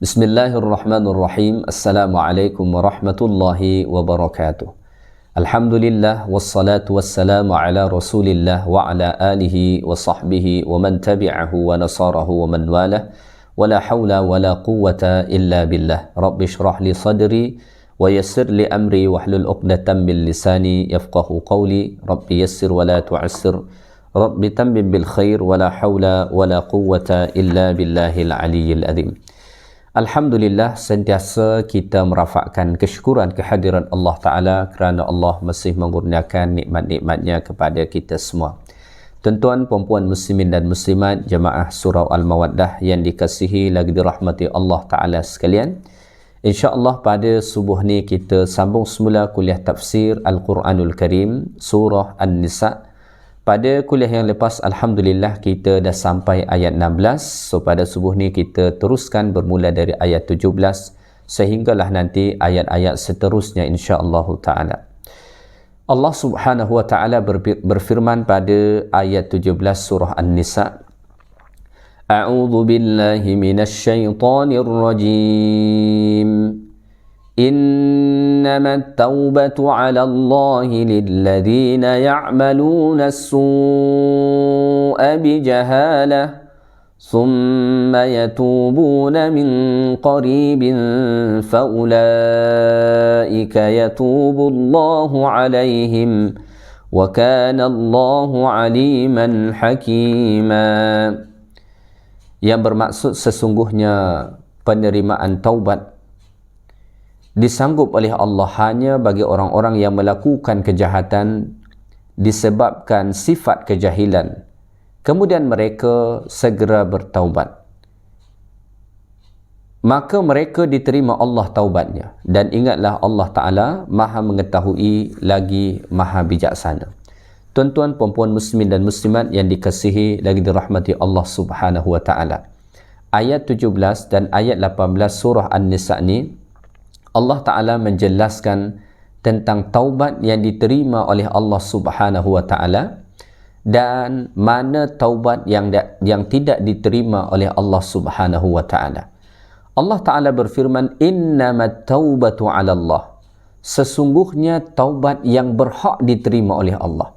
Bismillahirrahmanirrahim. Assalamualaikum warahmatullahi wabarakatuh. Alhamdulillah wassalatu wassalamu ala Rasulillah wa ala alihi wa sahbihi wa man tabi'ahu wa nasarahu wa man walah. Wala hawla wala quwwata illa billah. Rabbi shrah li sadri wa yassir li amri wahlul 'uqdatam min lisani yafqahu qawli. Rabbi yassir wa la tu'assir. Rabbi tammim bil khair wa la hawla wala quwwata illa billahil aliyyil azim. Alhamdulillah, sentiasa kita merafakkan kesyukuran kehadiran Allah Ta'ala kerana Allah masih mengurniakan nikmat-nikmatnya kepada kita semua. Tuan-tuan, puan-puan muslimin dan muslimat, jemaah surau Al-Mawaddah yang dikasihi lagi dirahmati Allah Ta'ala sekalian. InsyaAllah pada subuh ni kita sambung semula kuliah tafsir Al-Quranul Karim, surah An-Nisa. Pada kuliah yang lepas, Alhamdulillah, kita dah sampai ayat 16. So, pada subuh ni kita teruskan bermula dari ayat 17 sehinggalah nanti ayat-ayat seterusnya insya-Allah Ta'ala. Allah Subhanahu Wa Ta'ala berfirman pada ayat 17 surah An-Nisa. A'udzu billahi minasy syaithanir rajim. إنما التوبة على الله للذين يعملون السوء بجهالة ثم يتوبون من قريب فأولئك يتوب الله عليهم وكان الله عليما حكيما. Yang bermaksud sesungguhnya penerimaan taubat disanggup oleh Allah hanya bagi orang-orang yang melakukan kejahatan disebabkan sifat kejahilan, kemudian mereka segera bertaubat, maka mereka diterima Allah taubatnya. Dan ingatlah Allah Ta'ala maha mengetahui lagi maha bijaksana. Tuan-tuan, puan-puan muslimin dan muslimat yang dikasihi lagi dirahmati Allah Subhanahu Wa Ta'ala, ayat 17 dan ayat 18 surah An-Nisa ni Allah Ta'ala menjelaskan tentang taubat yang diterima oleh Allah Subhanahu Wa Ta'ala dan mana taubat yang tidak diterima oleh Allah Subhanahu Wa Ta'ala. Allah Ta'ala berfirman, innamat taubatu 'ala Allah. Sesungguhnya taubat yang berhak diterima oleh Allah.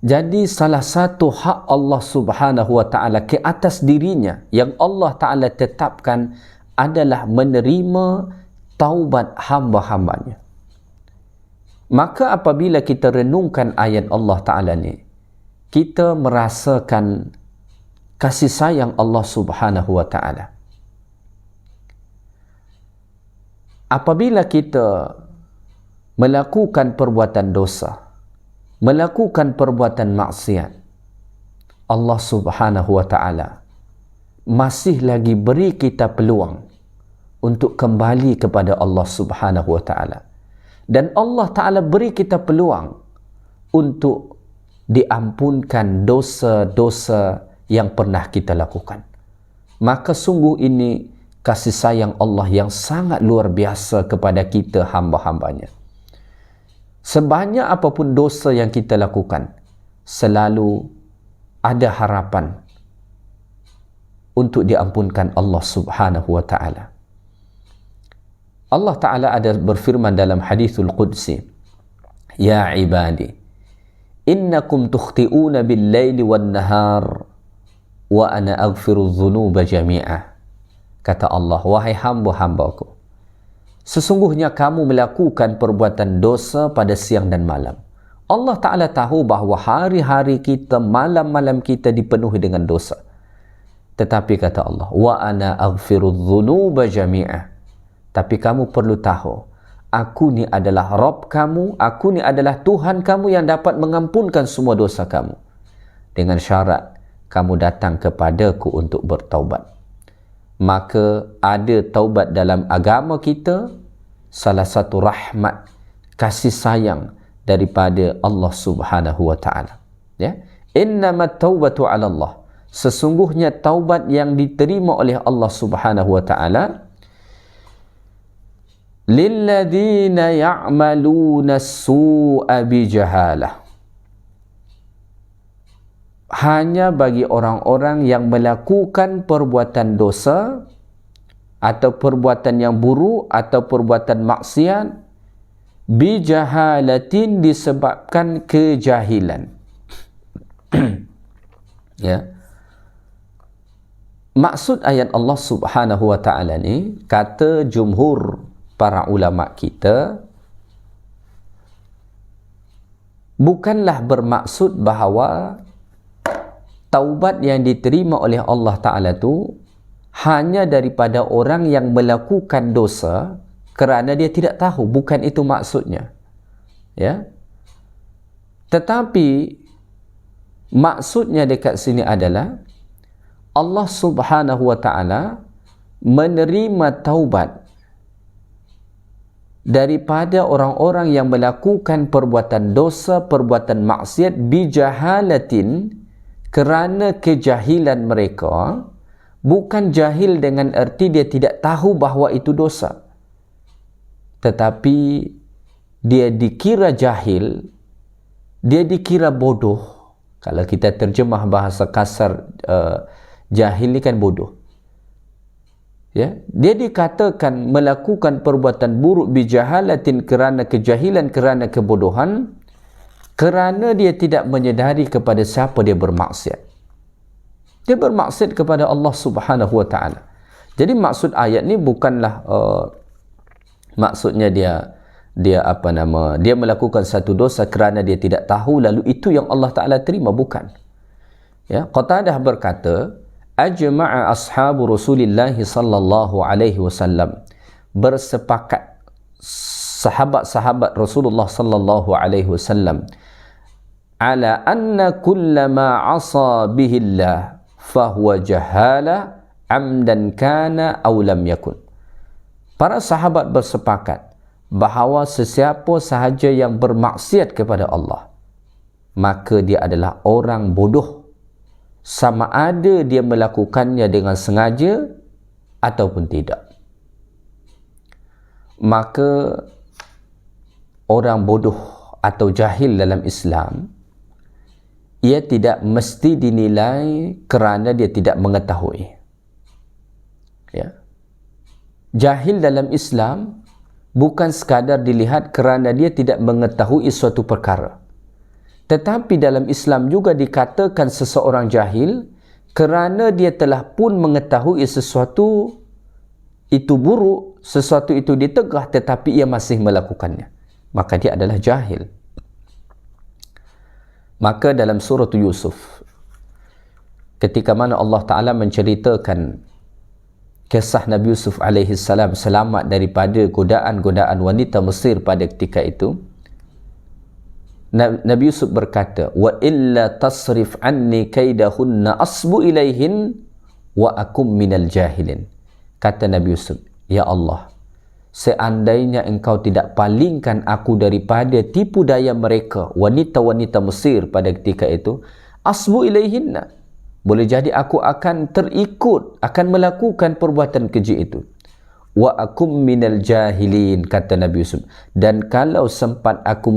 Jadi salah satu hak Allah Subhanahu Wa Ta'ala ke atas dirinya yang Allah Ta'ala tetapkan adalah menerima taubat hamba-hambanya. Maka apabila kita renungkan ayat Allah Ta'ala ni, kita merasakan kasih sayang Allah Subhanahu Wa Ta'ala. Apabila kita melakukan perbuatan dosa, melakukan perbuatan maksiat, Allah Subhanahu Wa Ta'ala masih lagi beri kita peluang untuk kembali kepada Allah Subhanahu Wa Ta'ala. Dan Allah Ta'ala beri kita peluang untuk diampunkan dosa-dosa yang pernah kita lakukan. Maka sungguh ini kasih sayang Allah yang sangat luar biasa kepada kita hamba-hambanya. Sebanyak apapun dosa yang kita lakukan, selalu ada harapan untuk diampunkan Allah Subhanahu Wa Ta'ala. Allah Ta'ala ada berfirman dalam hadithul Qudsi, Ya ibadi, innakum tukhti'una bil-laili wan-nahar wa ana aghfiru dhunuba jami'ah. Kata Allah, wahai hamba-hambaku, sesungguhnya kamu melakukan perbuatan dosa pada siang dan malam. Allah Ta'ala tahu bahawa hari-hari kita, malam-malam kita dipenuhi dengan dosa. Tetapi kata Allah, wa ana aghfiru dhunuba jami'ah. Tapi kamu perlu tahu, aku ni adalah Rabb kamu, aku ni adalah Tuhan kamu yang dapat mengampunkan semua dosa kamu. Dengan syarat, kamu datang kepadaku untuk bertaubat. Maka ada taubat dalam agama kita, salah satu rahmat, kasih sayang daripada Allah Subhanahu Wa Ta'ala. Ya? Innamat taubatu 'ala Allah. Sesungguhnya taubat yang diterima oleh Allah Subhanahu Wa Ta'ala lilladzina ya'maluna as-su'a bijahalah, hanya bagi orang-orang yang melakukan perbuatan dosa atau perbuatan yang buruk atau perbuatan maksiat bijahalatin disebabkan kejahilan. Ya. Maksud ayat Allah Subhanahu wa taala ni, kata jumhur para ulama kita, bukanlah bermaksud bahawa taubat yang diterima oleh Allah Ta'ala tu hanya daripada orang yang melakukan dosa kerana dia tidak tahu. Bukan itu maksudnya. Ya. Tetapi maksudnya dekat sini adalah Allah Subhanahu wa taala menerima taubat daripada orang-orang yang melakukan perbuatan dosa, perbuatan maksiat bijahalatin, kerana kejahilan mereka. Bukan jahil dengan erti dia tidak tahu bahawa itu dosa, tetapi dia dikira jahil, dia dikira bodoh. Kalau kita terjemah bahasa kasar, jahil ni kan bodoh. Ya, dia dikatakan melakukan perbuatan buruk bijahalatin, kerana kejahilan, kerana kebodohan, kerana dia tidak menyedari kepada siapa dia bermaksiat. Dia bermaksiat kepada Allah Subhanahu wa taala. Jadi maksud ayat ni bukanlah maksudnya dia melakukan satu dosa kerana dia tidak tahu lalu itu yang Allah Taala terima, bukan. Ya, Qatadah berkata, ajma'a ashabu Rasulillah sallallahu alaihi wasallam, bersepakat sahabat-sahabat Rasulullah sallallahu alaihi wasallam, ala anna kullama 'asa bihi Allah fahuwa jahala amdan kana aw lam yakun. Para sahabat bersepakat bahawa sesiapa sahaja yang bermaksiat kepada Allah, maka dia adalah orang bodoh, sama ada dia melakukannya dengan sengaja ataupun tidak. Maka orang bodoh atau jahil dalam Islam, ia tidak mesti dinilai kerana dia tidak mengetahui. Ya. Jahil dalam Islam bukan sekadar dilihat kerana dia tidak mengetahui suatu perkara. Tetapi dalam Islam juga dikatakan seseorang jahil kerana dia telah pun mengetahui sesuatu itu buruk, sesuatu itu ditegah, tetapi ia masih melakukannya. Maka dia adalah jahil. Maka dalam surah Yusuf, ketika mana Allah Ta'ala menceritakan kisah Nabi Yusuf alaihi salam selamat daripada godaan-godaan wanita Mesir pada ketika itu, Nabi Yusuf berkata, wa illa tasrif anni kaidahunna asbu ilaihin wa akum minal jahilin. Kata Nabi Yusuf, ya Allah, seandainya engkau tidak palingkan aku daripada tipu daya mereka, wanita-wanita Mesir pada ketika itu, asbu ilaihinna, boleh jadi aku akan terikut, akan melakukan perbuatan keji itu. Wa akum minal jahilin, kata Nabi Yusuf, dan kalau sempat aku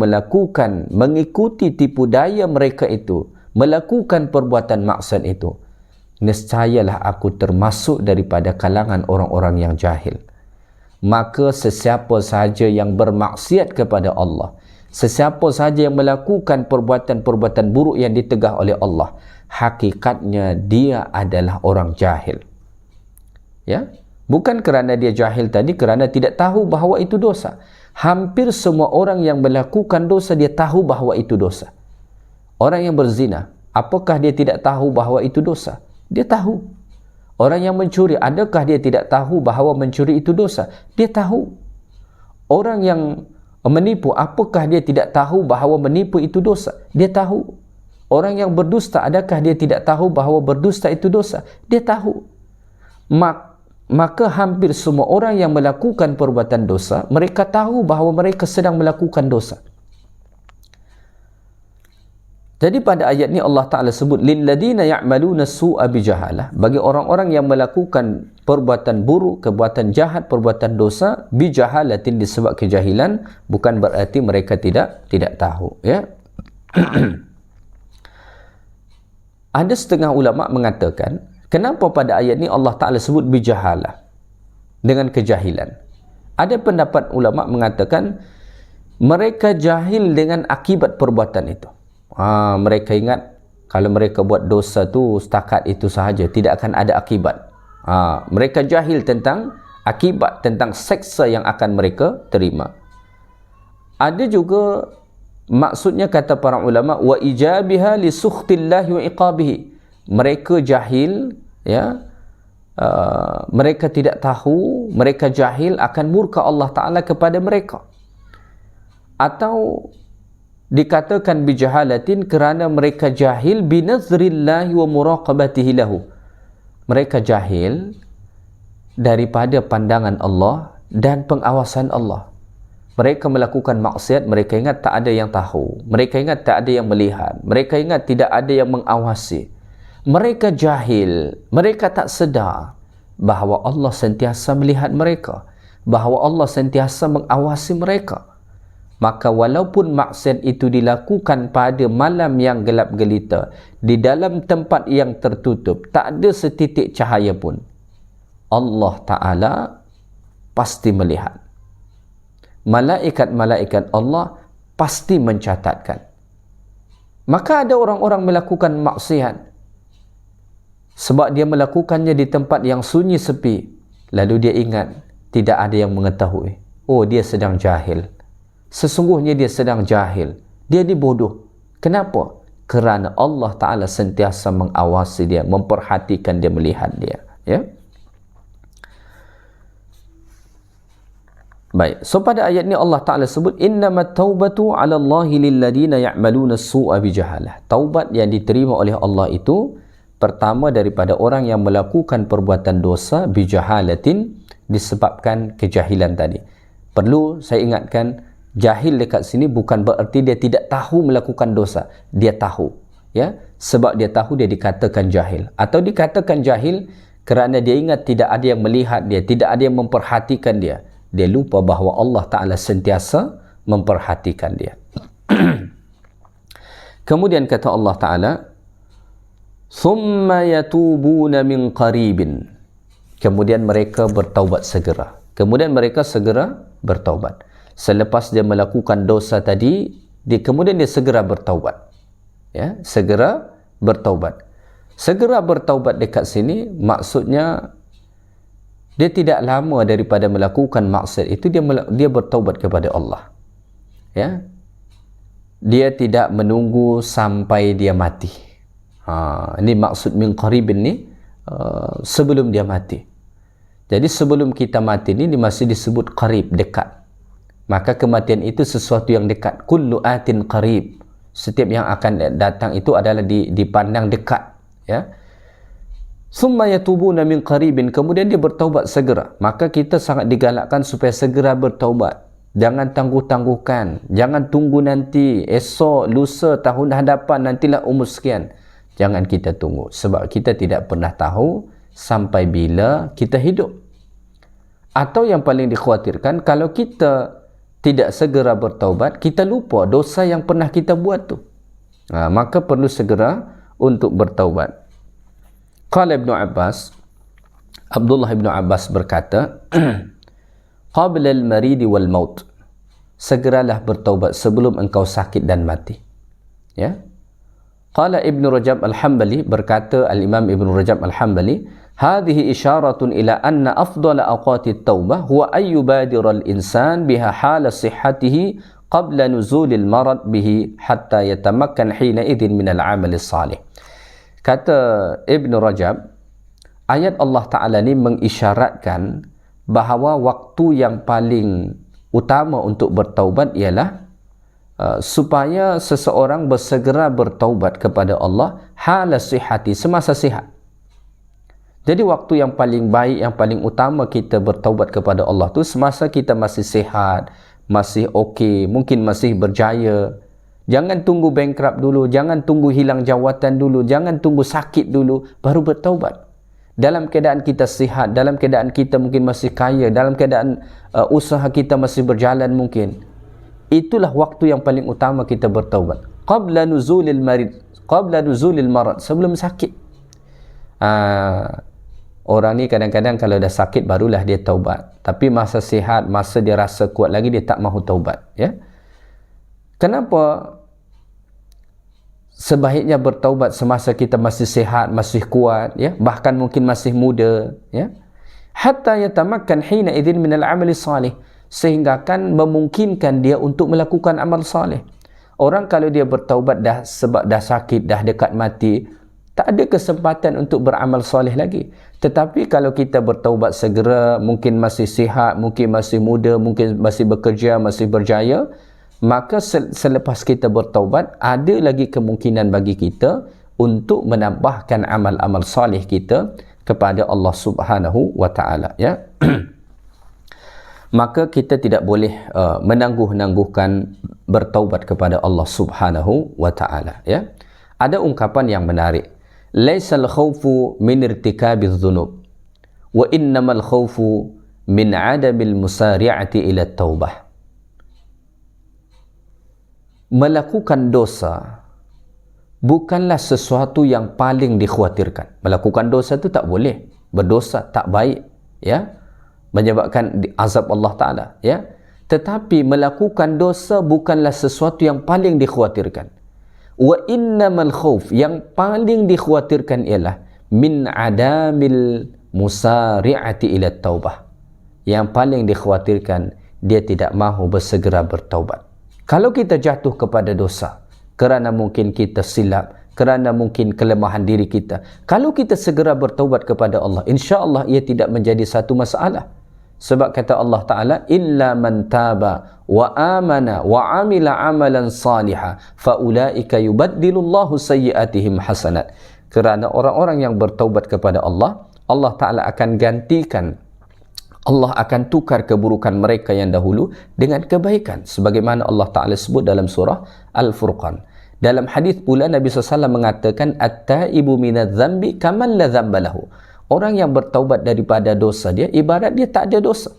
mengikuti tipu daya mereka itu, melakukan perbuatan maksiat itu, nescayalah aku termasuk daripada kalangan orang-orang yang jahil. Maka sesiapa sahaja yang bermaksiat kepada Allah, sesiapa sahaja yang melakukan perbuatan-perbuatan buruk yang ditegah oleh Allah, hakikatnya dia adalah orang jahil. Ya, bukan kerana dia jahil tadi kerana tidak tahu bahawa itu dosa. Hampir semua orang yang melakukan dosa dia tahu bahawa itu dosa. Orang yang berzina, apakah dia tidak tahu bahawa itu dosa? Dia tahu. Orang yang mencuri, adakah dia tidak tahu bahawa mencuri itu dosa? Dia tahu. Orang yang menipu, apakah dia tidak tahu bahawa menipu itu dosa? Dia tahu. Orang yang berdusta, adakah dia tidak tahu bahawa berdusta itu dosa? Dia tahu. Maka hampir semua orang yang melakukan perbuatan dosa, mereka tahu bahawa mereka sedang melakukan dosa. Jadi pada ayat ni Allah Ta'ala sebut lilladina ya'maluna su'a bijahalah, bagi orang-orang yang melakukan perbuatan buruk, perbuatan jahat, perbuatan dosa bijahalatin, disebab kejahilan, bukan berarti mereka tidak tahu, ya. Ada setengah ulama mengatakan, kenapa pada ayat ni Allah Ta'ala sebut bijahalah? dengan kejahilan. Ada pendapat ulama mengatakan mereka jahil dengan akibat perbuatan itu. Mereka ingat kalau mereka buat dosa tu setakat itu sahaja, tidak akan ada akibat. Mereka jahil tentang akibat, tentang seksa yang akan mereka terima. Ada juga maksudnya kata para ulama wa ijabiha li sukhtillahi wa iqabihi. Mereka jahil, ya, mereka tidak tahu, mereka jahil akan murka Allah Ta'ala kepada mereka. Atau dikatakan bijahalatin kerana mereka jahil binazrillahi wa muraqabatihi lahu. Mereka jahil daripada pandangan Allah dan pengawasan Allah. Mereka melakukan maksiat, mereka ingat tak ada yang tahu, mereka ingat tak ada yang melihat, mereka ingat tidak ada yang mengawasi. Mereka jahil, mereka tak sedar bahawa Allah sentiasa melihat mereka, bahawa Allah sentiasa mengawasi mereka. Maka walaupun maksiat itu dilakukan pada malam yang gelap gelita, di dalam tempat yang tertutup, tak ada setitik cahaya pun, Allah Ta'ala pasti melihat. Malaikat-malaikat Allah pasti mencatatkan. Maka ada orang-orang melakukan maksiat sebab dia melakukannya di tempat yang sunyi sepi, lalu dia ingat tidak ada yang mengetahui. Oh, dia sedang jahil. Sesungguhnya dia sedang jahil, dia ni bodoh. Kenapa? Kerana Allah Ta'ala sentiasa mengawasi dia, memperhatikan dia, melihat dia, ya. Baik, so pada ayat ni Allah Ta'ala sebut innamat taubatu 'ala Allahi lilladina ya'maluna as-su'a bijahalah. Taubat yang diterima oleh Allah itu pertama daripada orang yang melakukan perbuatan dosa bijahalatin, disebabkan kejahilan tadi. Perlu saya ingatkan, jahil dekat sini bukan bererti dia tidak tahu melakukan dosa. Dia tahu, ya. Sebab dia tahu dia dikatakan jahil, atau dikatakan jahil kerana dia ingat tidak ada yang melihat dia, tidak ada yang memperhatikan dia. Dia lupa bahawa Allah Ta'ala sentiasa memperhatikan dia. Kemudian kata Allah Ta'ala, thumma yatubuna min qaribin. Kemudian mereka bertaubat segera. Kemudian mereka segera bertaubat. Selepas dia melakukan dosa tadi, kemudian dia segera bertaubat. Ya, segera bertaubat. Segera bertaubat dekat sini maksudnya dia tidak lama daripada melakukan maksiat itu, dia bertaubat kepada Allah. Ya. Dia tidak menunggu sampai dia mati. Ini maksud min qaribin ni, sebelum dia mati. Jadi sebelum kita mati ni masih disebut qarib, dekat. Maka kematian itu sesuatu yang dekat. Kullu atin qarib. Setiap yang akan datang itu adalah dipandang dekat, ya. Summa yatubuna min qaribin, kemudian dia bertaubat segera. Maka kita sangat digalakkan supaya segera bertaubat. Jangan tangguh-tangguhkan, jangan tunggu nanti esok, lusa, tahun hadapan, nantilah umur sekian. Jangan kita tunggu, sebab kita tidak pernah tahu sampai bila kita hidup. Atau yang paling dikhawatirkan, kalau kita tidak segera bertaubat, kita lupa dosa yang pernah kita buat tu. Maka perlu segera untuk bertaubat. Qala Ibn Abbas, Abdullah Ibn Abbas berkata, qabla al-maridi wal maut, segeralah bertaubat sebelum engkau sakit dan mati. Ya. Qala Ibn Rajab Al-Hambali, berkata Al-Imam Ibn Rajab Al-Hambali, hadhihi isyaratun ila anna afdala awqati at-taubah huwa ay yubadira al-insan biha hala sihhatihi qabla nuzulil marad bihi hatta yatamakkan hina idhin min al-amal as-salih. Kata Ibn Rajab, ayat Allah Ta'ala ni mengisyaratkan bahawa waktu yang paling utama untuk bertaubat ialah supaya seseorang bersegera bertaubat kepada Allah hala sihati, semasa sihat. Jadi waktu yang paling baik, yang paling utama kita bertaubat kepada Allah tu semasa kita masih sihat, masih okey, mungkin masih berjaya. Jangan tunggu bankrupt dulu, jangan tunggu hilang jawatan dulu, jangan tunggu sakit dulu baru bertaubat. Dalam keadaan kita sihat, dalam keadaan kita mungkin masih kaya, dalam keadaan usaha kita masih berjalan mungkin, itulah waktu yang paling utama kita bertaubat. Qabla nuzulil marad, sebelum sakit. Orang ni kadang-kadang kalau dah sakit barulah dia taubat. Tapi masa sihat, masa dia rasa kuat lagi, dia tak mahu taubat. Ya? Kenapa sebaiknya bertaubat semasa kita masih sihat, masih kuat, ya? Bahkan mungkin masih muda, ya? Hatta yatamakkan hina idzin min al-amali salih, sehingga kan memungkinkan dia untuk melakukan amal salih. Orang kalau dia bertaubat dah sebab dah sakit, dah dekat mati, tak ada kesempatan untuk beramal soleh lagi. Tetapi kalau kita bertaubat segera, mungkin masih sihat, mungkin masih muda, mungkin masih bekerja, masih berjaya, maka selepas kita bertaubat, ada lagi kemungkinan bagi kita untuk menambahkan amal-amal soleh kita kepada Allah Subhanahu wa Ta'ala. Ya? Maka kita tidak boleh menangguh-nangguhkan bertaubat kepada Allah Subhanahu wa Ta'ala. Ya? Ada ungkapan yang menarik. Laisal khawfu min irtikabiz dzunub wa innamal khawfu min adamil musari'ati ila taubah. Melakukan dosa bukanlah sesuatu yang paling dikhawatirkan. Melakukan dosa itu tak boleh. Berdosa tak baik, ya, menyebabkan azab Allah Ta'ala, ya. Tetapi melakukan dosa bukanlah sesuatu yang paling dikhawatirkan. Wa innamal khawf, yang paling dikhawatirkan ialah min adamil musari'ati ila taubah. Yang paling dikhawatirkan dia tidak mahu bersegera bertaubat. Kalau kita jatuh kepada dosa kerana mungkin kita silap, kerana mungkin kelemahan diri kita, kalau kita segera bertaubat kepada Allah, insya-Allah ia tidak menjadi satu masalah. Sebab kata Allah Ta'ala, illa man taba wa amana wa amila amalan salihah fa ulaika yubaddilullahu sayyiatihim hasanat. Kerana orang-orang yang bertaubat kepada Allah, Allah Ta'ala akan gantikan, Allah akan tukar keburukan mereka yang dahulu dengan kebaikan, sebagaimana Allah Ta'ala sebut dalam surah Al-Furqan. Dalam hadis pula Nabi SAW mengatakan, at-taibu minadz-dzambi kaman la dzamba lahu. Orang yang bertaubat daripada dosa dia, ibarat dia tak ada dosa.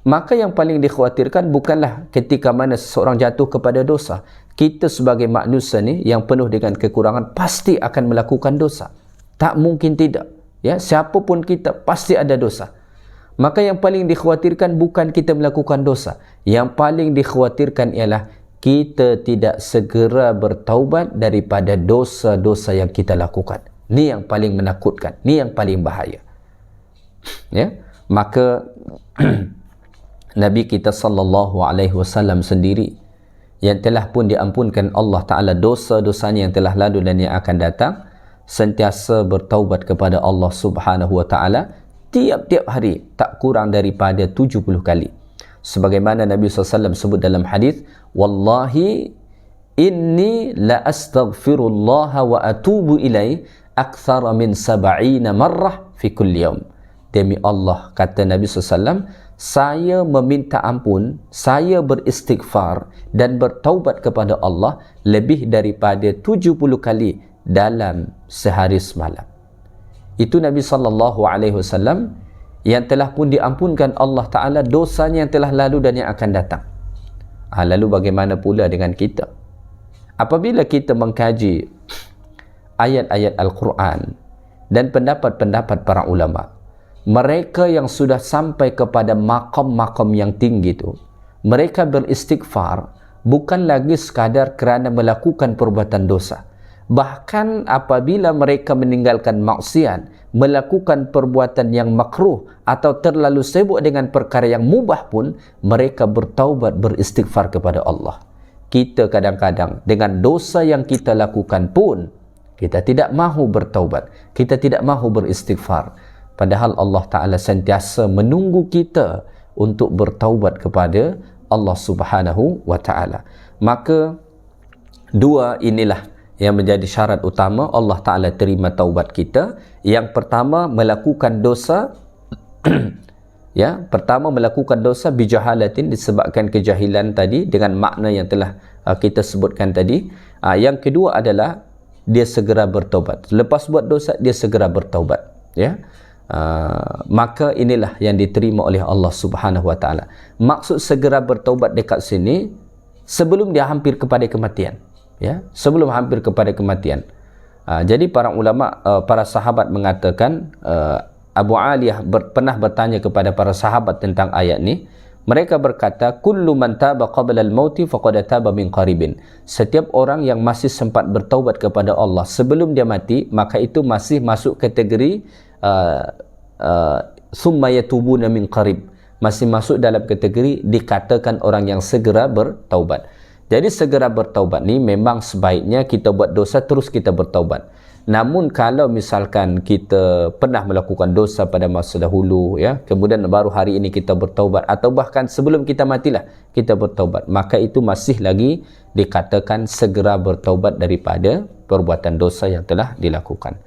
Maka yang paling dikhawatirkan bukanlah ketika mana seseorang jatuh kepada dosa. Kita sebagai manusia ni yang penuh dengan kekurangan pasti akan melakukan dosa. Tak mungkin tidak. Ya, siapapun kita pasti ada dosa. Maka yang paling dikhawatirkan bukan kita melakukan dosa. Yang paling dikhawatirkan ialah kita tidak segera bertaubat daripada dosa-dosa yang kita lakukan. Ni yang paling menakutkan, ni yang paling bahaya. Ya, maka Nabi kita sallallahu alaihi wasallam sendiri yang telah pun diampunkan Allah Ta'ala dosa-dosanya yang telah lalu dan yang akan datang, sentiasa bertaubat kepada Allah Subhanahu wa Ta'ala tiap-tiap hari, tak kurang daripada 70 kali. Sebagaimana Nabi SAW sebut dalam hadis, wallahi inni la astaghfirullah wa atubu ilaih akthara min 70 marrah fi kulli yawm. Demi Allah, kata Nabi SAW, saya meminta ampun, saya beristighfar dan bertaubat kepada Allah lebih daripada 70 kali dalam sehari semalam. Itu Nabi SAW yang telah pun diampunkan Allah Ta'ala dosanya yang telah lalu dan yang akan datang. Lalu bagaimana pula dengan kita? Apabila kita mengkaji ayat-ayat Al-Quran dan pendapat-pendapat para ulama, mereka yang sudah sampai kepada maqam-maqam yang tinggi itu, mereka beristighfar bukan lagi sekadar kerana melakukan perbuatan dosa. Bahkan apabila mereka meninggalkan maksiat, melakukan perbuatan yang makruh atau terlalu sibuk dengan perkara yang mubah pun, mereka bertaubat, beristighfar kepada Allah. Kita kadang-kadang dengan dosa yang kita lakukan pun kita tidak mahu bertaubat, kita tidak mahu beristighfar, padahal Allah Ta'ala sentiasa menunggu kita untuk bertaubat kepada Allah Subhanahu wa Ta'ala. Maka dua inilah yang menjadi syarat utama Allah Ta'ala terima taubat kita. Yang pertama, melakukan dosa ya, pertama melakukan dosa bijahalatin, disebabkan kejahilan tadi dengan makna yang telah kita sebutkan tadi. Yang kedua adalah dia segera bertaubat. Lepas buat dosa dia segera bertaubat, ya. Maka inilah yang diterima oleh Allah Subhanahu wa Ta'ala. Maksud segera bertaubat dekat sini sebelum dia hampir kepada kematian, ya, sebelum hampir kepada kematian. Jadi para ulama, para sahabat mengatakan Abu Aliyah pernah bertanya kepada para sahabat tentang ayat ni. Mereka berkata, kullu man taba qabla al-mauti faqad taba min qaribin. Setiap orang yang masih sempat bertaubat kepada Allah sebelum dia mati, maka itu masih masuk kategori summa yatubuna min qarib. Masih masuk dalam kategori dikatakan orang yang segera bertaubat. Jadi segera bertaubat ni memang sebaiknya kita buat dosa terus kita bertaubat. Namun kalau misalkan kita pernah melakukan dosa pada masa dahulu, ya, kemudian baru hari ini kita bertaubat, atau bahkan sebelum kita matilah kita bertaubat, maka itu masih lagi dikatakan segera bertaubat daripada perbuatan dosa yang telah dilakukan.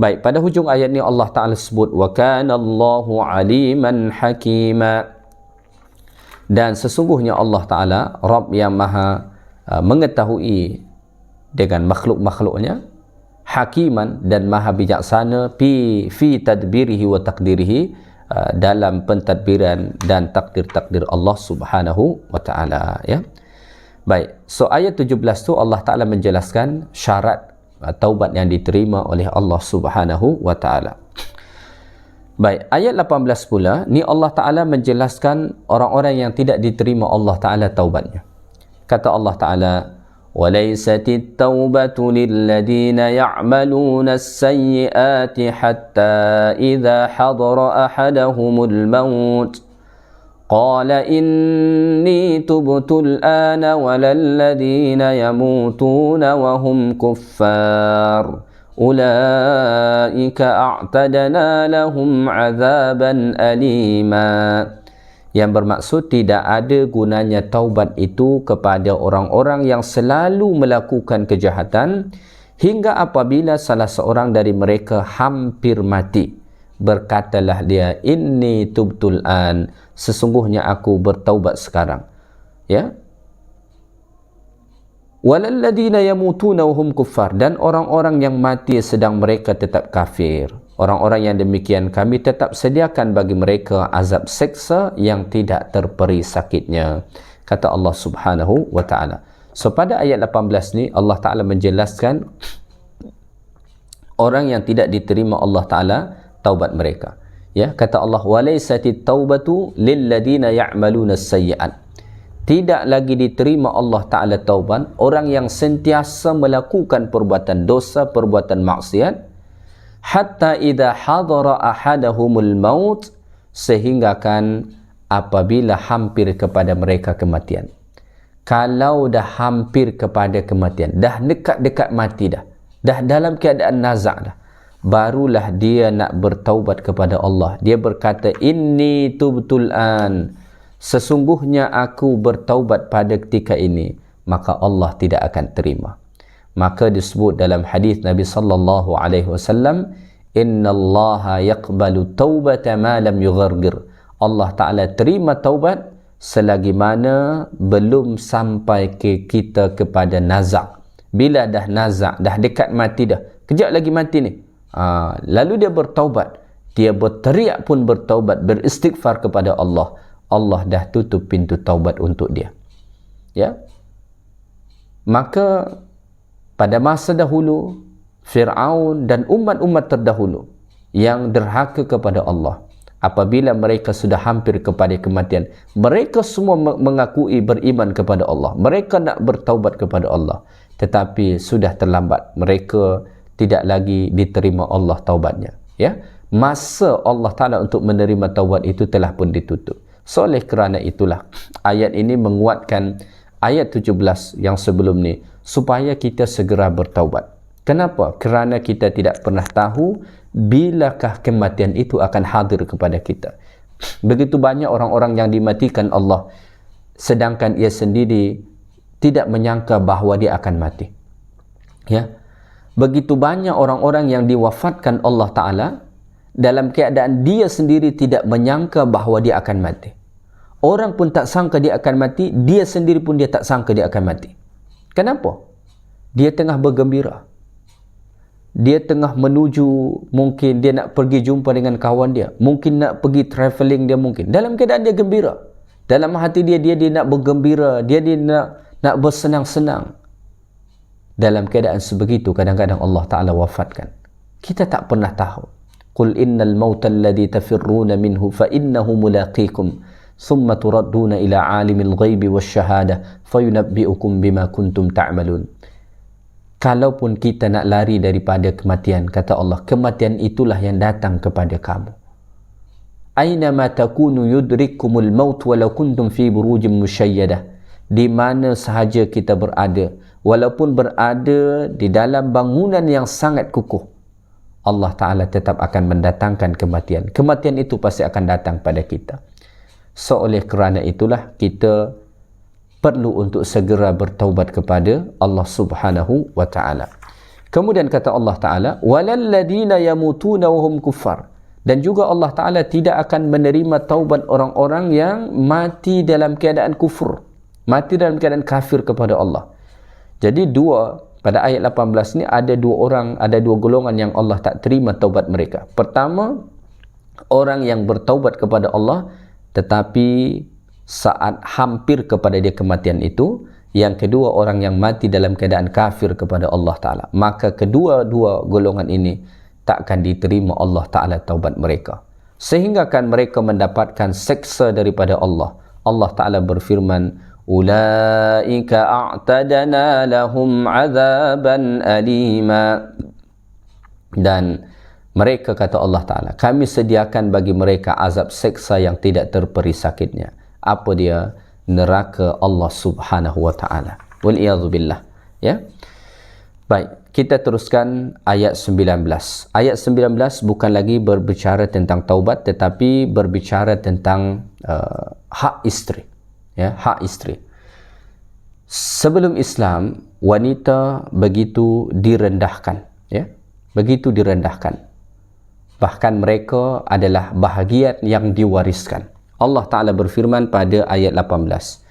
Baik, pada hujung ayat ni Allah Ta'ala sebut wa kana Allahu aliman hakima, dan sesungguhnya Allah Ta'ala Rabb yang maha mengetahui dengan makhluk-makhluknya, hakiman dan maha bijaksana fi tadbirihi wa takdirihi, dalam pentadbiran dan takdir-takdir Allah Subhanahu wa Ta'ala, ya. Baik, so ayat 17 tu Allah Ta'ala menjelaskan syarat taubat yang diterima oleh Allah Subhanahu wa Ta'ala. Baik, ayat 18 pula ni Allah Ta'ala menjelaskan orang-orang yang tidak diterima Allah Ta'ala taubatnya. Kata Allah Ta'ala, وَلَيْسَتِ التَّوْبَةُ لِلَّذِينَ يَعْمَلُونَ السَّيِّئَاتِ حَتَّى إِذَا حَضَرَ أَحَدَهُمُ الْمَوْتُ قَالَ إِنِّي تُبْتُ الْآنَ وَلَا الَّذِينَ يَمُوتُونَ وَهُمْ كُفَّارٌ أُولَئِكَ أَعْتَدْنَا لَهُمْ عَذَابًا أَلِيمًا. Yang bermaksud tidak ada gunanya taubat itu kepada orang-orang yang selalu melakukan kejahatan hingga apabila salah seorang dari mereka hampir mati. Berkatalah dia, inni tubtul an, sesungguhnya aku bertaubat sekarang. Ya. Walalladzina yamutuna wahum kuffar, dan orang-orang yang mati sedang mereka tetap kafir. Orang-orang yang demikian kami tetap sediakan bagi mereka azab seksa yang tidak terperi sakitnya. Kata Allah Subhanahu wa Ta'ala. So pada ayat 18 ni Allah Ta'ala menjelaskan orang yang tidak diterima Allah Ta'ala taubat mereka. Ya, kata Allah, walaisatit taubatu lilladina ya'maluna as-sayyi'at. Tidak lagi diterima Allah Ta'ala taubat orang yang sentiasa melakukan perbuatan dosa, perbuatan maksiat, hatta idza hadara ahadahumul maut, sehingga kan apabila hampir kepada mereka kematian. Kalau dah hampir kepada kematian, dah dekat-dekat mati dah dalam keadaan nazak dah, barulah dia nak bertaubat kepada Allah. Dia berkata, inni tubtul an, sesungguhnya aku bertaubat pada ketika ini, maka Allah tidak akan terima. Maka disebut dalam hadis Nabi sallallahu alaihi wasallam, innallaha yaqbalu taubata ma lam yughargir. Allah Ta'ala terima taubat selagi mana belum sampai ke kita kepada nazak. Bila dah nazak, dah dekat mati dah, kejap lagi mati ni, lalu dia bertaubat, dia berteriak pun bertaubat, beristighfar kepada Allah, Allah dah tutup pintu taubat untuk dia. Ya. Maka pada masa dahulu, Fir'aun dan umat-umat terdahulu yang derhaka kepada Allah, apabila mereka sudah hampir kepada kematian, mereka semua mengakui beriman kepada Allah, mereka nak bertaubat kepada Allah, tetapi sudah terlambat, mereka tidak lagi diterima Allah taubatnya. Ya, masa Allah Ta'ala untuk menerima taubat itu telah pun ditutup. So oleh kerana itulah ayat ini menguatkan ayat 17 yang sebelum ni, supaya kita segera bertaubat. Kenapa? Kerana kita tidak pernah tahu bilakah kematian itu akan hadir kepada kita. Begitu banyak orang-orang yang dimatikan Allah, sedangkan ia sendiri tidak menyangka bahawa dia akan mati. Ya. Begitu banyak orang-orang yang diwafatkan Allah Ta'ala dalam keadaan dia sendiri tidak menyangka bahawa dia akan mati. Orang pun tak sangka dia akan mati, dia sendiri pun dia tak sangka dia akan mati. Kenapa? Dia tengah bergembira. Dia tengah menuju, mungkin dia nak pergi jumpa dengan kawan dia, mungkin nak pergi travelling dia, mungkin dalam keadaan dia gembira. Dalam hati dia nak bergembira, dia nak bersenang-senang. Dalam keadaan sebegitu kadang-kadang Allah Ta'ala wafatkan. Kita tak pernah tahu. Qul innal mauta alladhi tafirruna minhu fa innahu mulaqikum thumma turadduna ila alimil ghaibi wasyahadah fayunabbi'ukum bima kuntum ta'malun. Kalaupun kita nak lari daripada kematian, kata Allah, kematian itulah yang datang kepada kamu. Aynama takunu yudrikkumul maut walau kuntum fi burujin musyayyadah. Di mana sahaja kita berada, walaupun berada di dalam bangunan yang sangat kukuh, Allah Ta'ala tetap akan mendatangkan kematian. Kematian itu pasti akan datang pada kita. So, oleh kerana itulah kita perlu untuk segera bertaubat kepada Allah Subhanahu wa Ta'ala. Kemudian kata Allah Ta'ala, walalladzina yamutuna wahum kuffar. Dan juga Allah Ta'ala tidak akan menerima taubat orang-orang yang mati dalam keadaan kufur, mati dalam keadaan kafir kepada Allah. Jadi pada ayat 18 ni ada dua golongan yang Allah tak terima taubat mereka. Pertama, orang yang bertaubat kepada Allah tetapi saat hampir kepada dia kematian itu. Yang kedua, orang yang mati dalam keadaan kafir kepada Allah Ta'ala. Maka kedua-dua golongan ini takkan diterima Allah Ta'ala taubat mereka, sehingga kan mereka mendapatkan seksa daripada Allah. Allah Ta'ala berfirman, ulaika a'tadana lahum azaban alima. Dan mereka, kata Allah Ta'ala, kami sediakan bagi mereka azab seksa yang tidak terperi sakitnya. Apa dia? Neraka Allah Subhanahu wa Ta'ala. Wal'iyadzubillah. Ya. Baik, kita teruskan ayat 19. Ayat 19 bukan lagi berbicara tentang taubat, tetapi berbicara tentang hak isteri. Ya, hak isteri. Sebelum Islam, wanita begitu direndahkan, ya, begitu direndahkan. Bahkan mereka adalah bahagian yang diwariskan. Allah Ta'ala berfirman pada ayat 18,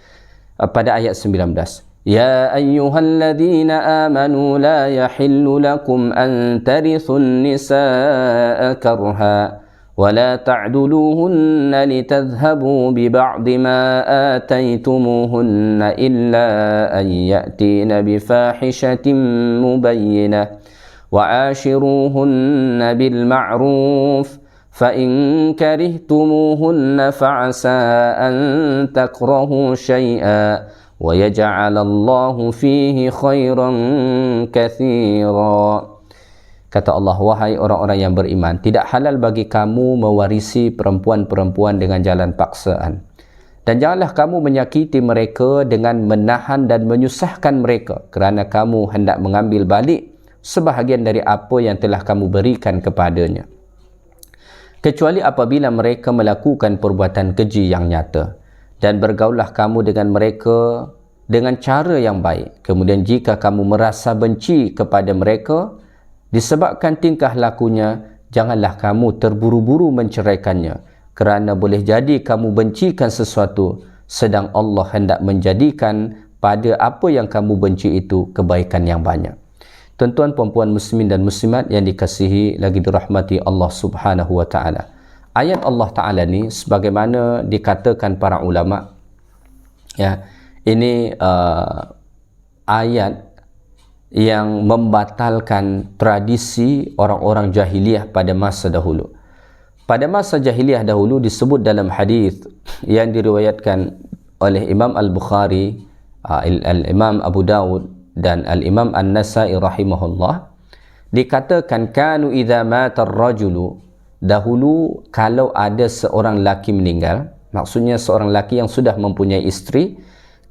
pada ayat 19, Ya ayyuhalladzina amanu la yahillu lakum an tarithun nisaa karha wa la ta'duluhunna litadhhabu bi ba'di ma ataytumuhunna illa an ya'tina bi fahishatin mubayyinah wa ashiruhunna bil ma'ruf فَإِنْ كَرِهْتُمُوهُنَّ فَعَسَىٰ أَنْ تَكْرَهُوا شَيْئًا وَيَجْعَلَ اللَّهُ فِيهِ خَيْرًا كَثِيرًا. Kata Allah, wahai orang-orang yang beriman, tidak halal bagi kamu mewarisi perempuan-perempuan dengan jalan paksaan. Dan janganlah kamu menyakiti mereka dengan menahan dan menyusahkan mereka, kerana kamu hendak mengambil balik sebahagian dari apa yang telah kamu berikan kepadanya, kecuali apabila mereka melakukan perbuatan keji yang nyata. Dan bergaullah kamu dengan mereka dengan cara yang baik. Kemudian jika kamu merasa benci kepada mereka disebabkan tingkah lakunya, janganlah kamu terburu-buru menceraikannya, kerana boleh jadi kamu bencikan sesuatu sedang Allah hendak menjadikan pada apa yang kamu benci itu kebaikan yang banyak. Tuan-tuan puan-puan muslimin dan muslimat yang dikasihi lagi dirahmati Allah Subhanahu wa Ta'ala. Ayat Allah Ta'ala ni sebagaimana dikatakan para ulama, ya, ini ayat yang membatalkan tradisi orang-orang jahiliyah pada masa dahulu. Pada masa jahiliyah dahulu disebut dalam hadis yang diriwayatkan oleh Imam Al-Bukhari, Al-Imam Abu Dawud dan Al-Imam An-Nasai rahimahullah, dikatakan kanu idza mata ar-rajulu, dahulu kalau ada seorang laki meninggal, maksudnya seorang laki yang sudah mempunyai isteri,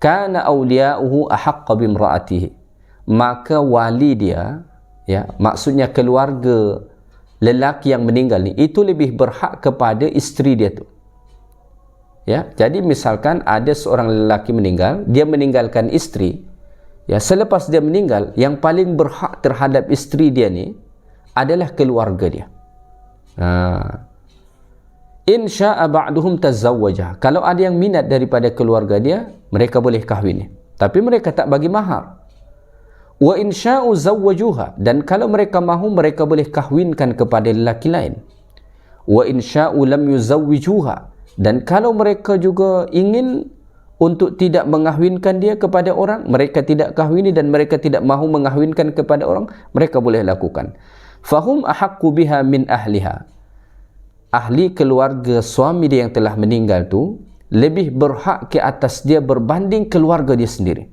kana awliya'uhu ahaqqa bimra'atihi, maka wali dia, ya, maksudnya keluarga lelaki yang meninggal ni, itu lebih berhak kepada isteri dia tu. Ya, jadi misalkan ada seorang lelaki meninggal, dia meninggalkan isteri. Ya, selepas dia meninggal, yang paling berhak terhadap isteri dia ni adalah keluarga dia. In sya'a ba'duhum tazawwajah. Kalau ada yang minat daripada keluarga dia, mereka boleh kahwin. Tapi mereka tak bagi mahar. Wa in sya'u zawwajuha. Dan kalau mereka mahu, mereka boleh kahwinkan kepada lelaki lain. Wa in sya'u lam yuzawwijuha. Dan kalau mereka juga ingin untuk tidak mengahwinkan dia kepada orang, mereka tidak kahwini dan mereka tidak mahu mengahwinkan kepada orang, mereka boleh lakukan. Fahum ahaqqu biha min ahliha. ahli keluarga suami dia yang telah meninggal tu lebih berhak ke atas dia berbanding keluarga dia sendiri.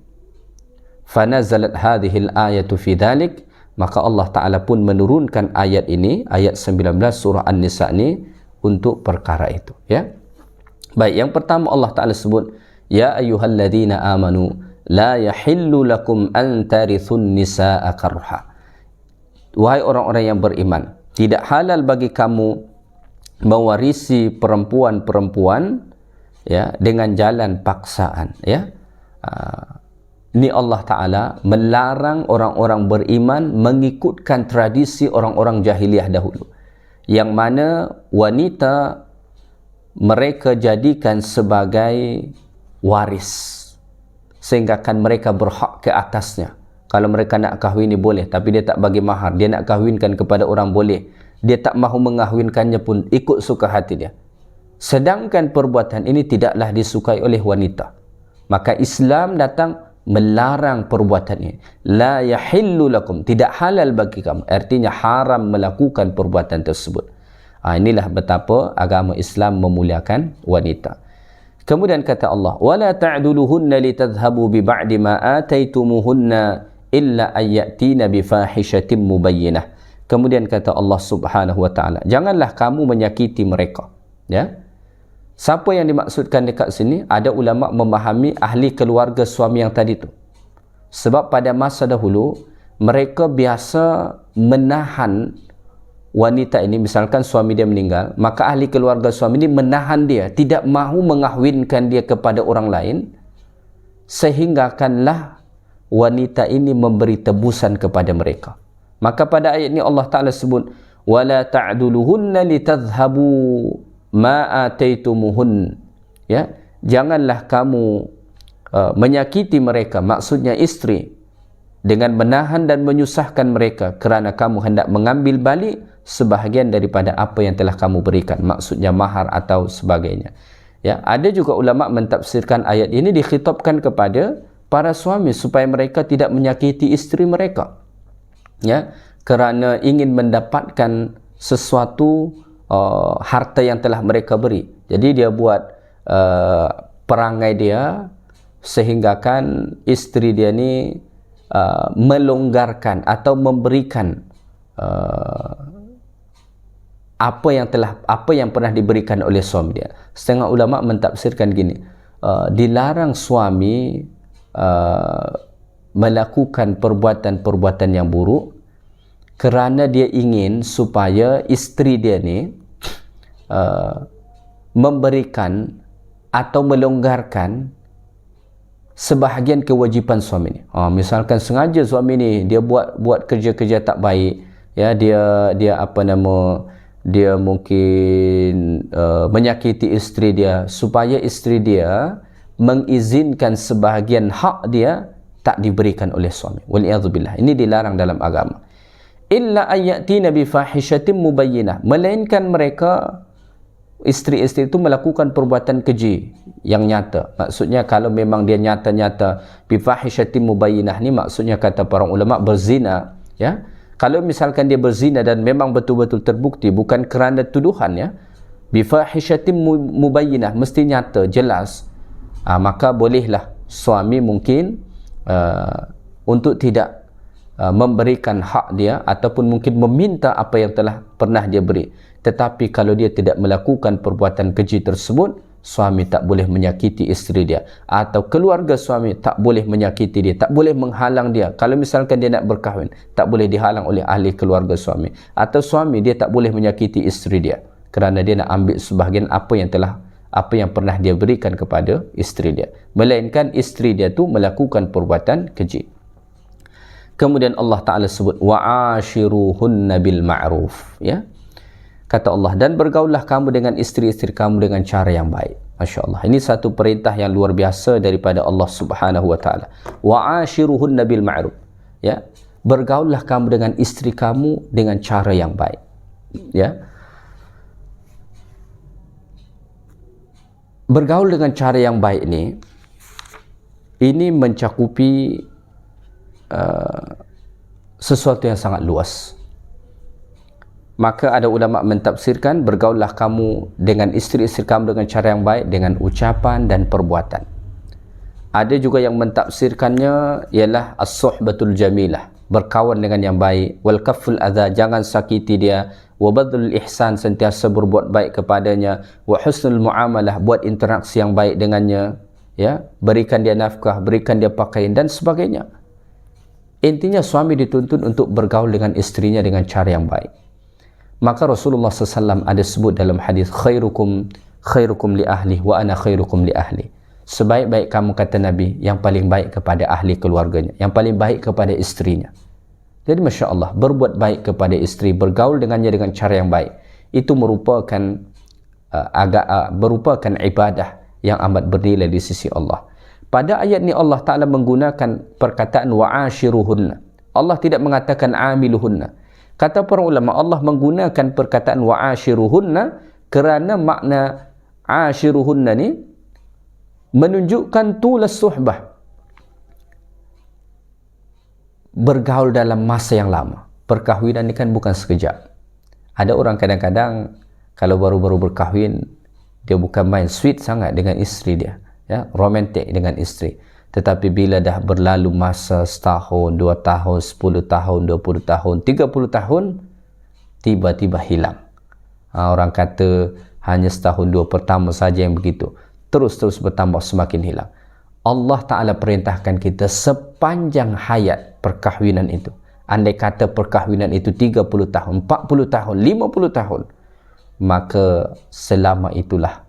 Fanazalat hadhil ayatu fi dhalik, maka Allah Ta'ala pun menurunkan ayat ini, ayat 19 surah An-Nisa ni untuk perkara itu, ya. Baik, yang pertama Allah Ta'ala sebut, ya ayyuhalladzina amanu la yahillu lakum an tarithun nisaa karha. Wahai orang-orang yang beriman, tidak halal bagi kamu mewarisi perempuan-perempuan, ya, dengan jalan paksaan, ya. Ini Allah Ta'ala melarang orang-orang beriman mengikutkan tradisi orang-orang jahiliyah dahulu, yang mana wanita mereka jadikan sebagai waris, sehingga kan mereka berhak ke atasnya. Kalau mereka nak kahwini boleh, tapi dia tak bagi mahar. Dia nak kahwinkan kepada orang boleh, dia tak mahu mengahwinkannya pun ikut suka hati dia. Sedangkan perbuatan ini tidaklah disukai oleh wanita. Maka Islam datang melarang perbuatan ini. La yahillu lakum, tidak halal bagi kamu, artinya haram melakukan perbuatan tersebut. Inilah betapa agama Islam memuliakan wanita. Kemudian kata Allah, wala ta'duluhunna litadhhabu bi ba'di ma ataitumuhunna illa ayyatina bi fahishatin mubayyinah. Kemudian kata Allah Subhanahu wa taala, janganlah kamu menyakiti mereka, ya. Siapa yang dimaksudkan dekat sini? Ada ulama memahami ahli keluarga suami yang tadi tu. Sebab pada masa dahulu mereka biasa menahan wanita ini, misalkan suami dia meninggal, maka ahli keluarga suami ini menahan dia, tidak mahu mengahwinkan dia kepada orang lain, sehinggakanlah wanita ini memberi tebusan kepada mereka. Maka pada ayat ini Allah Ta'ala sebut, wala ta'duluhunna litadhhabu ma ataitumuhun, ya, janganlah kamu menyakiti mereka, maksudnya istri, dengan menahan dan menyusahkan mereka kerana kamu hendak mengambil balik sebahagian daripada apa yang telah kamu berikan, maksudnya mahar atau sebagainya, ya. Ada juga ulama mentafsirkan ayat ini dikhitabkan kepada para suami supaya mereka tidak menyakiti istri mereka, ya, kerana ingin mendapatkan sesuatu harta yang telah mereka beri. Jadi dia buat perangai dia sehinggakan istri dia ni melonggarkan atau memberikan apa yang pernah diberikan oleh suami dia. Setengah ulama mentafsirkan gini, dilarang suami melakukan perbuatan-perbuatan yang buruk kerana dia ingin supaya istri dia ni memberikan atau melonggarkan sebahagian kewajipan suami ni. Misalkan sengaja suami ni dia buat kerja-kerja tak baik, ya, dia mungkin menyakiti istri dia, supaya istri dia mengizinkan sebahagian hak dia tak diberikan oleh suami. Waliyadzubillah. Ini dilarang dalam agama. Illa ayyatina bi fahishatin mubayyinah, melainkan mereka isteri-isteri itu melakukan perbuatan keji yang nyata. Maksudnya kalau memang dia nyata-nyata, bi fahishatin mubayyinah ni maksudnya kata para ulama berzina, ya. Kalau misalkan dia berzina dan memang betul-betul terbukti, bukan kerana tuduhan, ya, bi fahishatin mubayyinah, mesti nyata, jelas, maka bolehlah suami mungkin untuk tidak memberikan hak dia ataupun mungkin meminta apa yang telah pernah dia beri. Tetapi kalau dia tidak melakukan perbuatan keji tersebut, suami tak boleh menyakiti isteri dia, atau keluarga suami tak boleh menyakiti dia, tak boleh menghalang dia. Kalau misalkan dia nak berkahwin, tak boleh dihalang oleh ahli keluarga suami, atau suami dia tak boleh menyakiti isteri dia kerana dia nak ambil sebahagian apa yang pernah dia berikan kepada isteri dia, melainkan isteri dia tu melakukan perbuatan keji. Kemudian Allah Ta'ala sebut wa'ashiruhunna bil ma'ruf, ya. Kata Allah, dan bergaullah kamu dengan isteri-isteri kamu dengan cara yang baik. Masya Allah, ini satu perintah yang luar biasa daripada Allah Subhanahu wa Ta'ala. Wa'ashiruhunna bil ma'ruf, ya. Bergaullah kamu dengan isteri kamu dengan cara yang baik, ya. Bergaul dengan cara yang baik ini mencakupi sesuatu yang sangat luas. Maka ada ulama mentafsirkan, bergaullah kamu dengan isteri-isteri kamu dengan cara yang baik, dengan ucapan dan perbuatan. Ada juga yang mentafsirkannya ialah as-suhbatul jamilah, berkawan dengan yang baik, wal kafful adza, jangan sakiti dia, wa badlul ihsan, sentiasa berbuat baik kepadanya, wa husnul muamalah, buat interaksi yang baik dengannya, ya, berikan dia nafkah, berikan dia pakaian dan sebagainya. Intinya suami dituntut untuk bergaul dengan istrinya dengan cara yang baik. Maka Rasulullah SAW ada sebut dalam hadis, khairukum li ahli wa ana khairukum li ahli. Sebaik-baik kamu, kata Nabi, yang paling baik kepada ahli keluarganya, yang paling baik kepada istrinya. Jadi Masya Allah, berbuat baik kepada istri, bergaul dengannya dengan cara yang baik, itu merupakan merupakan ibadah yang amat bernilai di sisi Allah. Pada ayat ni Allah Ta'ala menggunakan perkataan wa'ashiruhunna. Allah tidak mengatakan amiluhunna. Kata para ulama, Allah menggunakan perkataan wa'ashiruhunna kerana makna ashiruhunna ni menunjukkan tulas suhbah, bergaul dalam masa yang lama. Perkahwinan ni kan bukan sekejap. Ada orang kadang-kadang kalau baru-baru berkahwin, dia bukan main sweet sangat dengan isteri dia, ya, romantik dengan isteri. Tetapi bila dah berlalu masa setahun, 2 tahun, 10 tahun, 20 tahun, 30 tahun, tiba-tiba hilang. Orang kata hanya setahun 2 pertama saja yang begitu. Terus-terus bertambah, semakin hilang. Allah Ta'ala perintahkan kita sepanjang hayat perkahwinan itu. Andai kata perkahwinan itu 30 tahun, 40 tahun, 50 tahun, maka selama itulah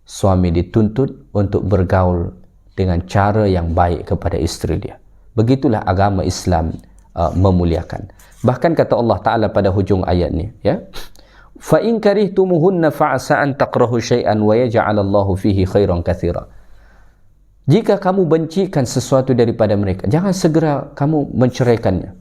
suami dituntut untuk bergaul dengan cara yang baik kepada isteri dia. Begitulah agama Islam memuliakan. Bahkan kata Allah Ta'ala pada hujung ayat ni, ya, fa in karihtumuhunna fa'asa an takrahu syai'an wa yaj'alallahu fihi khairan katsira. Jika kamu bencikan sesuatu daripada mereka, jangan segera kamu menceraikannya,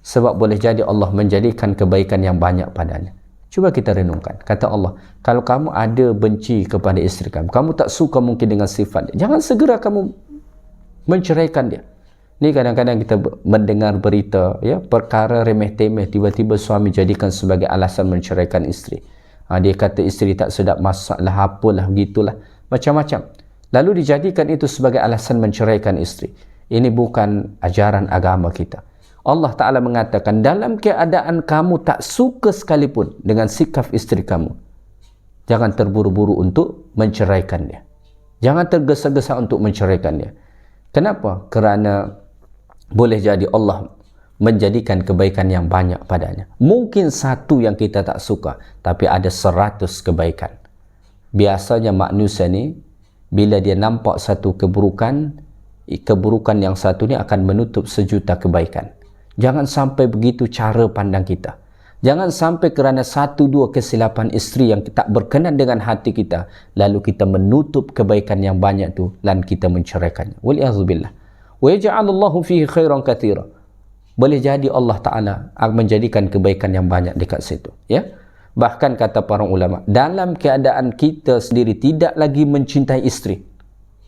sebab boleh jadi Allah menjadikan kebaikan yang banyak padanya. Cuba kita renungkan. Kata Allah, kalau kamu ada benci kepada isteri kamu, kamu tak suka mungkin dengan sifat dia, jangan segera kamu menceraikan dia. Ni kadang-kadang kita mendengar berita, ya, perkara remeh-temeh, tiba-tiba suami jadikan sebagai alasan menceraikan isteri. Dia kata isteri tak sedap masak lah, apalah, begitulah, macam-macam. Lalu dijadikan itu sebagai alasan menceraikan isteri. Ini bukan ajaran agama kita. Allah Ta'ala mengatakan, dalam keadaan kamu tak suka sekalipun dengan sikap isteri kamu, jangan terburu-buru untuk menceraikan dia. Jangan tergesa-gesa untuk menceraikan dia. Kenapa? Kerana boleh jadi Allah menjadikan kebaikan yang banyak padanya. Mungkin satu yang kita tak suka, tapi ada 100 kebaikan. Biasanya manusia ni, bila dia nampak satu keburukan yang satu ni akan menutup sejuta kebaikan. Jangan sampai begitu cara pandang kita. Jangan sampai kerana 1-2 kesilapan isteri yang tak berkenan dengan hati kita, lalu kita menutup kebaikan yang banyak tu dan kita menceraikannya. Waliyahzubillah. Wa yaj'alallahu fihi khairan katsira. Boleh jadi Allah Ta'ala akan menjadikan kebaikan yang banyak dekat situ, ya. Bahkan kata para ulama, dalam keadaan kita sendiri tidak lagi mencintai isteri,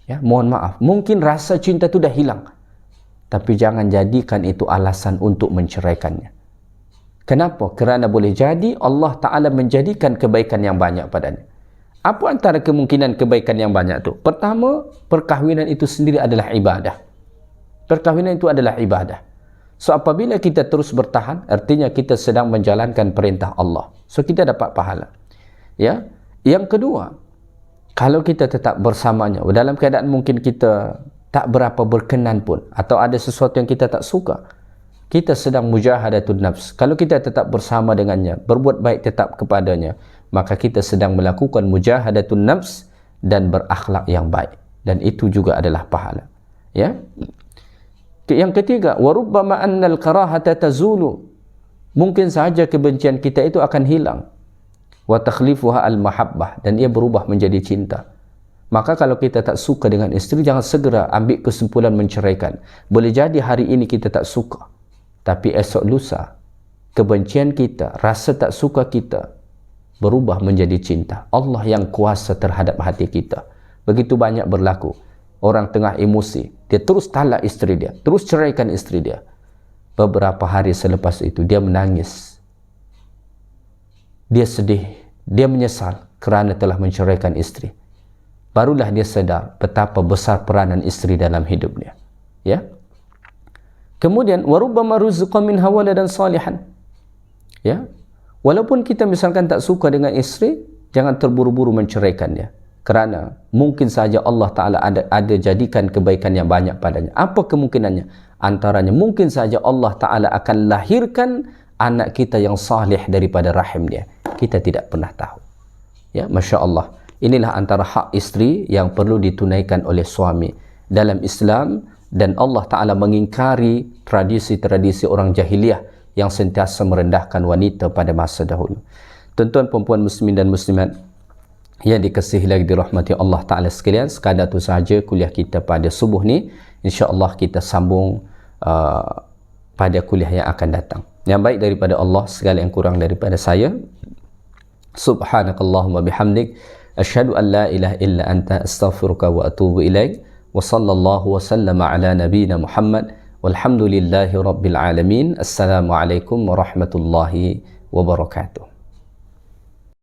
ya, mohon maaf, mungkin rasa cinta tu dah hilang, tapi jangan jadikan itu alasan untuk menceraikannya. Kenapa? Kerana boleh jadi Allah Ta'ala menjadikan kebaikan yang banyak padanya. Apa antara kemungkinan kebaikan yang banyak tu? Pertama, perkahwinan itu sendiri adalah ibadah. Perkahwinan itu adalah ibadah. So apabila kita terus bertahan, artinya kita sedang menjalankan perintah Allah. So kita dapat pahala. Ya. Yang kedua, kalau kita tetap bersamanya, dalam keadaan mungkin kita tak berapa berkenan pun, atau ada sesuatu yang kita tak suka, kita sedang mujahadatun nafs. Kalau kita tetap bersama dengannya, berbuat baik tetap kepadanya, maka kita sedang melakukan mujahadatun nafs dan berakhlak yang baik, dan itu juga adalah pahala. Ya. Yang ketiga, warubbama annal karahata tazulu. Mungkin sahaja kebencian kita itu akan hilang. Wa takhlifuha al-mahabbah, dan ia berubah menjadi cinta. Maka kalau kita tak suka dengan isteri, jangan segera ambil kesimpulan menceraikan. Boleh jadi hari ini kita tak suka, tapi esok lusa kebencian kita, rasa tak suka kita berubah menjadi cinta. Allah yang kuasa terhadap hati kita. Begitu banyak berlaku. Orang tengah emosi, dia terus talak isteri dia, terus ceraikan isteri dia. Beberapa hari selepas itu dia menangis. dia sedih, dia menyesal kerana telah menceraikan isteri. Barulah dia sedar betapa besar peranan isteri dalam hidupnya. Ya. Kemudian warubbama ruziqa minha waladan salihan. Ya. Walaupun kita misalkan tak suka dengan isteri, jangan terburu-buru menceraikan dia. Kerana mungkin saja Allah Ta'ala ada jadikan kebaikan yang banyak padanya. Apa kemungkinannya? Antaranya mungkin saja Allah Ta'ala akan lahirkan anak kita yang salih daripada rahim dia. Kita tidak pernah tahu. Ya, Masya Allah. Inilah antara hak isteri yang perlu ditunaikan oleh suami dalam Islam, dan Allah Ta'ala mengingkari tradisi-tradisi orang jahiliyah yang sentiasa merendahkan wanita pada masa dahulu. Tuan-tuan perempuan muslimin dan muslimat yang dikasihi lagi dirahmati Allah Ta'ala sekalian, sekadar itu sahaja kuliah kita pada subuh ni. InsyaAllah kita sambung pada kuliah yang akan datang. Yang baik daripada Allah, segala yang kurang daripada saya. Subhanakallahumma bihamdik, asyhadu an la ilaha illa anta, astaghfiruka wa atubu ilaik. Wa sallallahu wa sallama ala nabiyyina Muhammad walhamdulillahi rabbil alamin. Assalamualaikum warahmatullahi wabarakatuh.